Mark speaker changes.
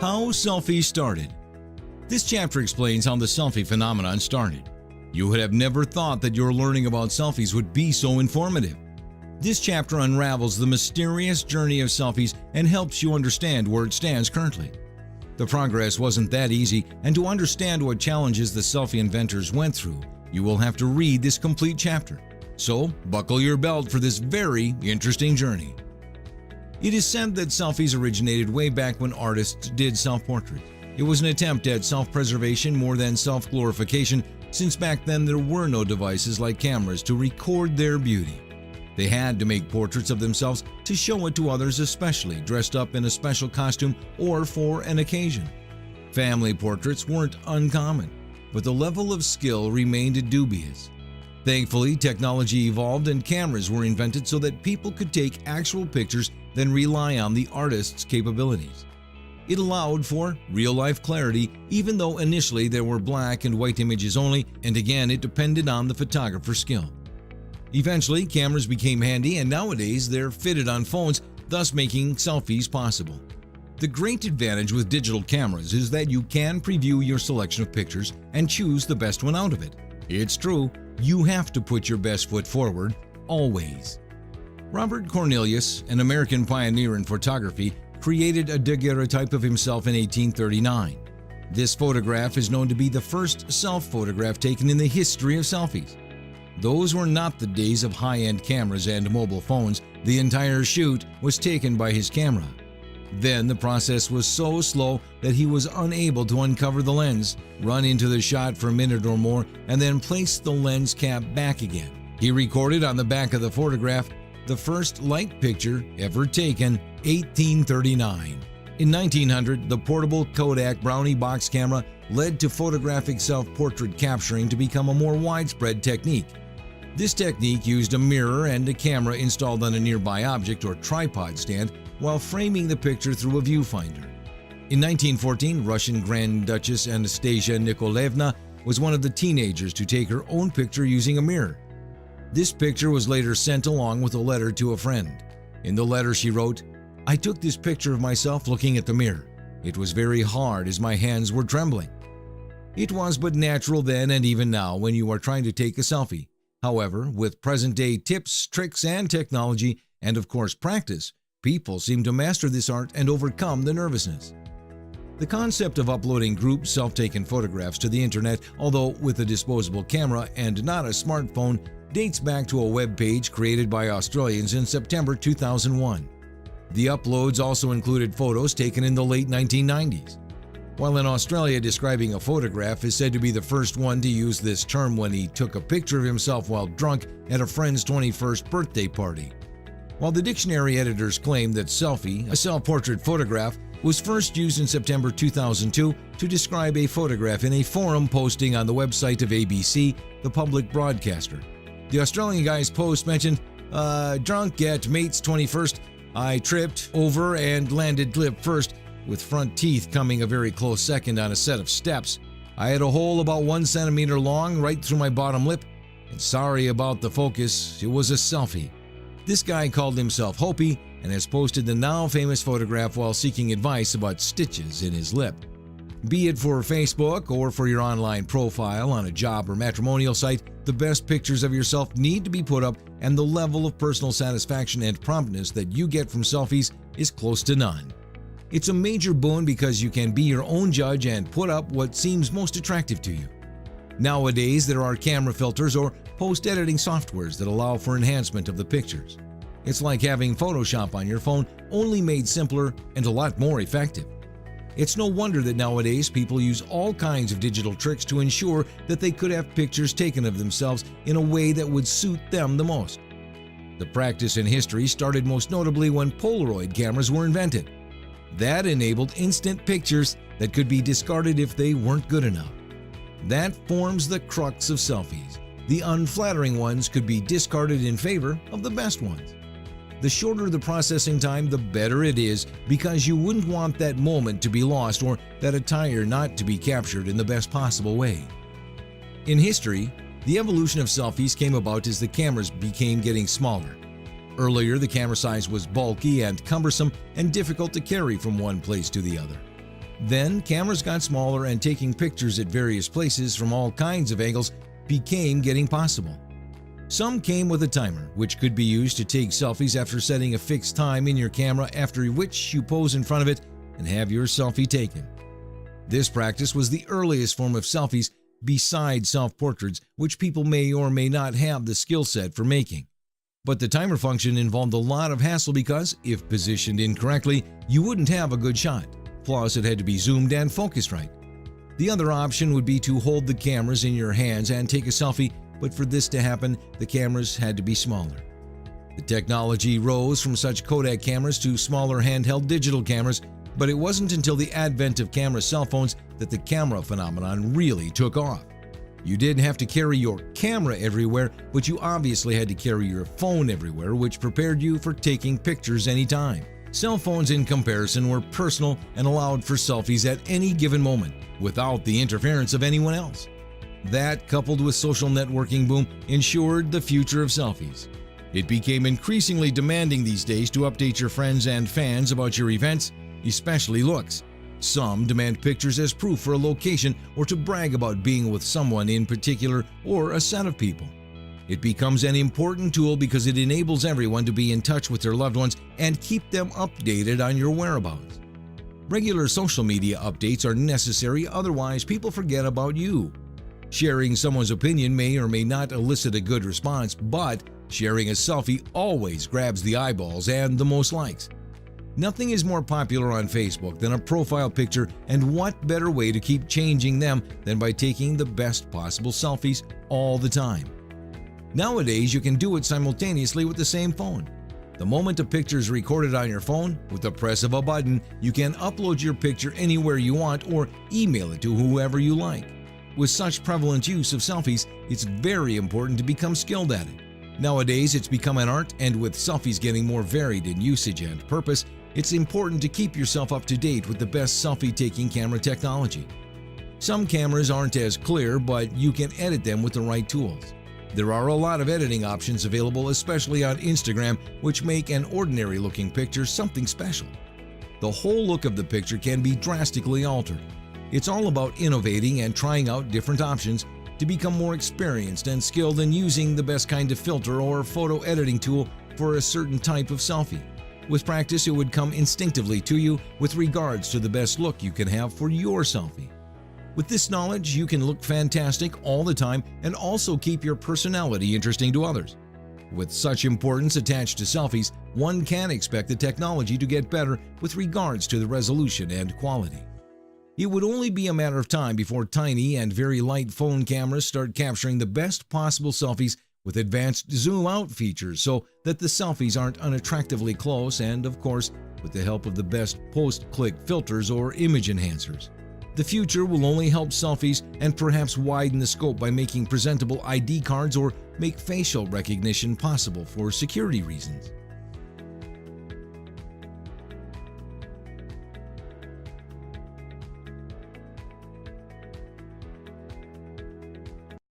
Speaker 1: How Selfies Started. This chapter explains how the selfie phenomenon started. You would have never thought that your learning about selfies would be so informative. This chapter unravels the mysterious journey of selfies and helps you understand where it stands currently. The progress wasn't that easy, and to understand what challenges the selfie inventors went through, you will have to read this complete chapter. So, buckle your belt for this very interesting journey. It is said that selfies originated way back when artists did self-portraits. It was an attempt at self-preservation more than self-glorification, since back then there were no devices like cameras to record their beauty. They had to make portraits of themselves to show it to others, especially dressed up in a special costume or for an occasion. Family portraits weren't uncommon, but the level of skill remained dubious. Thankfully, technology evolved and cameras were invented so that people could take actual pictures, then rely on the artist's capabilities. It allowed for real-life clarity, even though initially there were black and white images only, and again it depended on the photographer's skill. Eventually, cameras became handy, and nowadays they're fitted on phones, thus making selfies possible. The great advantage with digital cameras is that you can preview your selection of pictures and choose the best one out of it. It's true, you have to put your best foot forward, always. Robert Cornelius, an American pioneer in photography, created a daguerreotype of himself in 1839. This photograph is known to be the first self-photograph taken in the history of selfies. Those were not the days of high-end cameras and mobile phones. The entire shoot was taken by his camera. Then the process was so slow that he was unable to uncover the lens, run into the shot for a minute or more, and then place the lens cap back again. He recorded on the back of the photograph the first light picture ever taken, 1839. In 1900, the portable Kodak Brownie box camera led to photographic self-portrait capturing to become a more widespread technique. This technique used a mirror and a camera installed on a nearby object or tripod stand while framing the picture through a viewfinder. In 1914, Russian Grand Duchess Anastasia Nikolaevna was one of the teenagers to take her own picture using a mirror. This picture was later sent along with a letter to a friend. In the letter she wrote, "I took this picture of myself looking at the mirror. It was very hard as my hands were trembling." It was but natural then and even now when you are trying to take a selfie. However, with present-day tips, tricks, and technology, and of course practice, people seem to master this art and overcome the nervousness. The concept of uploading group self-taken photographs to the internet, although with a disposable camera and not a smartphone, dates back to a web page created by Australians in September 2001. The uploads also included photos taken in the late 1990s. While in Australia, describing a photograph is said to be the first one to use this term when he took a picture of himself while drunk at a friend's 21st birthday party. While the dictionary editors claim that selfie, a self-portrait photograph, was first used in September 2002 to describe a photograph in a forum posting on the website of ABC, the public broadcaster. The Australian guy's post mentioned, drunk at mate's 21st, I tripped over and landed lip first, with front teeth coming a very close second on a set of steps. I had a hole about 1 centimeter long right through my bottom lip, and sorry about the focus, it was a selfie. This guy called himself Hopi and has posted the now famous photograph while seeking advice about stitches in his lip. Be it for Facebook or for your online profile on a job or matrimonial site, the best pictures of yourself need to be put up, and the level of personal satisfaction and promptness that you get from selfies is close to none. It's a major boon because you can be your own judge and put up what seems most attractive to you. Nowadays, there are camera filters or post-editing softwares that allow for enhancement of the pictures. It's like having Photoshop on your phone, only made simpler and a lot more effective. It's no wonder that nowadays people use all kinds of digital tricks to ensure that they could have pictures taken of themselves in a way that would suit them the most. The practice in history started most notably when Polaroid cameras were invented. That enabled instant pictures that could be discarded if they weren't good enough. That forms the crux of selfies. The unflattering ones could be discarded in favor of the best ones. The shorter the processing time, the better it is, because you wouldn't want that moment to be lost or that attire not to be captured in the best possible way. In history, the evolution of selfies came about as the cameras became getting smaller. Earlier, the camera size was bulky and cumbersome and difficult to carry from one place to the other. Then cameras got smaller and taking pictures at various places from all kinds of angles became getting possible. Some came with a timer, which could be used to take selfies after setting a fixed time in your camera, after which you pose in front of it and have your selfie taken. This practice was the earliest form of selfies besides self-portraits, which people may or may not have the skill set for making. But the timer function involved a lot of hassle because, if positioned incorrectly, you wouldn't have a good shot. Plus, it had to be zoomed and focused right. The other option would be to hold the cameras in your hands and take a selfie, but for this to happen, the cameras had to be smaller. The technology rose from such Kodak cameras to smaller handheld digital cameras, but it wasn't until the advent of camera cell phones that the camera phenomenon really took off. You didn't have to carry your camera everywhere, but you obviously had to carry your phone everywhere, which prepared you for taking pictures anytime. Cell phones, in comparison, were personal and allowed for selfies at any given moment, without the interference of anyone else. That, coupled with social networking boom, ensured the future of selfies. It became increasingly demanding these days to update your friends and fans about your events, especially looks. Some demand pictures as proof for a location or to brag about being with someone in particular or a set of people. It becomes an important tool because it enables everyone to be in touch with their loved ones and keep them updated on your whereabouts. Regular social media updates are necessary, otherwise people forget about you. Sharing someone's opinion may or may not elicit a good response, but sharing a selfie always grabs the eyeballs and the most likes. Nothing is more popular on Facebook than a profile picture, and what better way to keep changing them than by taking the best possible selfies all the time? Nowadays, you can do it simultaneously with the same phone. The moment a picture is recorded on your phone, with the press of a button, you can upload your picture anywhere you want or email it to whoever you like. With such prevalent use of selfies, it's very important to become skilled at it. Nowadays, it's become an art, and with selfies getting more varied in usage and purpose, it's important to keep yourself up to date with the best selfie-taking camera technology. Some cameras aren't as clear, but you can edit them with the right tools. There are a lot of editing options available, especially on Instagram, which make an ordinary-looking picture something special. The whole look of the picture can be drastically altered. It's all about innovating and trying out different options to become more experienced and skilled in using the best kind of filter or photo editing tool for a certain type of selfie. With practice, it would come instinctively to you with regards to the best look you can have for your selfie. With this knowledge, you can look fantastic all the time and also keep your personality interesting to others. With such importance attached to selfies, one can expect the technology to get better with regards to the resolution and quality. It would only be a matter of time before tiny and very light phone cameras start capturing the best possible selfies with advanced zoom-out features so that the selfies aren't unattractively close, and, of course, with the help of the best post-click filters or image enhancers. The future will only help selfies and perhaps widen the scope by making presentable ID cards or make facial recognition possible for security reasons.